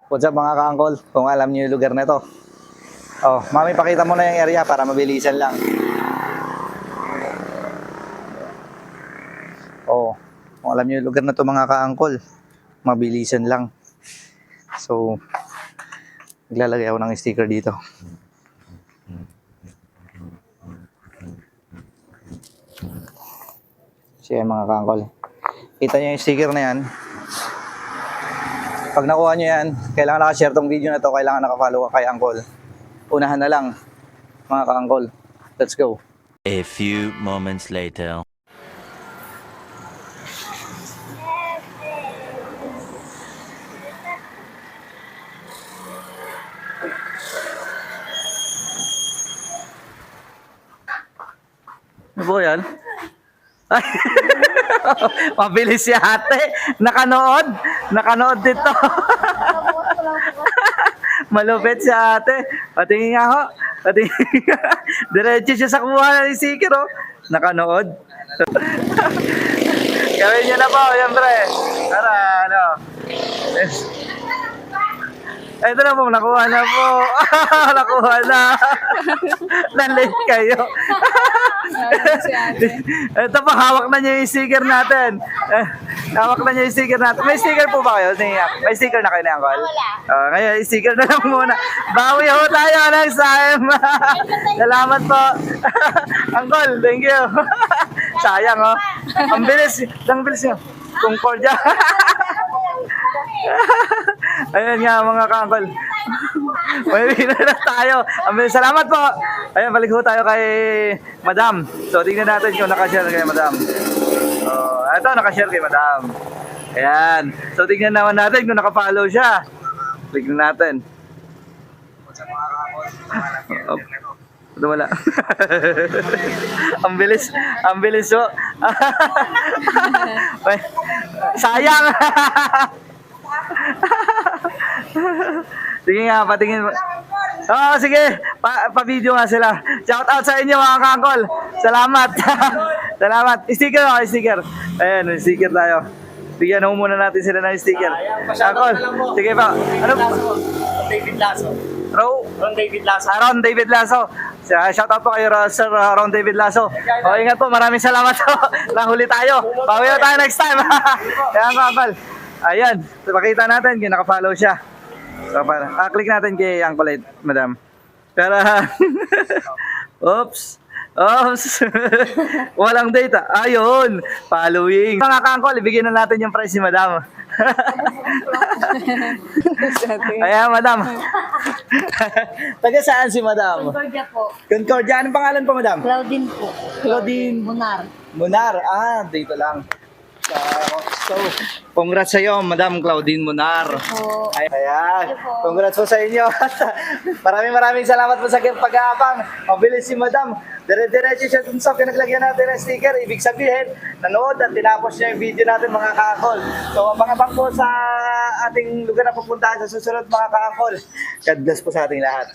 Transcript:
What's up mga ka-angkol? Kung alam niyo yung lugar na ito. Oh, mami, pakita mo na yung area para mabilisan lang. Oh, kung alam niyo yung lugar na ito mga ka-angkol, mabilisan lang. So, naglalagay ako ng sticker dito. So yan mga ka-angkol. Kita niyo yung sticker na yan. Pag nakuha nyo yan, kailangan nakashare tong video na to, kailangan nakafollow ka kay Angkol. Unahan na lang, mga ka-Angkol. Let's go. A few moments later. Ano po yan? Ay, mabilis si ate. Nakanood dito. Malupit si ate. Patingin nga ho. Patingin nga. Diretso siya sa kuha ng sticker oh. Nakanood. Gawin niyo na po, siyempre. Para ano. Ito na po, nakuha na po. Nakuha na. Na-late kayo. Ito pa, hawak na niyo yung sticker natin. Hawak na niyo yung sticker natin. May sticker po ba kayo? May sticker na kayo ni Uncle? Ngayon, sticker na lang muna. Bawi ho tayo next time. Salamat po. Uncle, thank you. Sayang oh. Ang bilis. Ang bilis nyo. Concordia. Ayun nga mga ka-Uncle. May winner na tayo. Salamat po. Ayun, balik ho tayo kay Madam. So, tingnan natin kung nakashare kay Madam. Ito, nakashare kay Madam. Ayan. So, tingnan naman natin kung nakafollow siya. Tingnan natin. Ito wala. Ang bilis. Ang bilis ho. Sayang. Sige nga, patingin mo. Sige. Pa-video nga sila. Shout out sa inyo mga ka-Angkol. Salamat. Salamat. Sticker ako, sticker. Ayan, sticker tayo. Bigyan mo muna natin sila ng sticker. Angkol, sige pa. Ano? David Lasso. Ron David Lasso. Ron David Lasso. Shout out po kayo, Sir Ron David Lasso. Ingat po. Maraming salamat po. Nahuli tayo. Bawi tayo next time. Ayan, Angkol. Ayan. Pakita natin kung nakafollow siya. So, click natin kay Uncle Madam. Para oops. Walang data. Ayun. Following. Mga ka-Angkol, ibigay na natin yung price ni Madam. Ayan, Madam. Taga saan si Madam? Concordia po. Concordia. Anong pangalan po, Madam? Claudine po. Claudine. Munar. Dito lang. So, congrats sa iyo, Madam Claudine Munar. Po. Ayan. Congrats po sa inyo. Maraming salamat po sa pag-aabang. Mabilis si Madam. Dire-diretso siya dun sa pinaglagyan natin ng sticker. Ibig sabihin, nanood at tinapos niya yung video natin mga ka-Angkol. So, abang-abang po sa ating lugar na pupuntahan sa susunod mga ka-Angkol. God bless po sa ating lahat.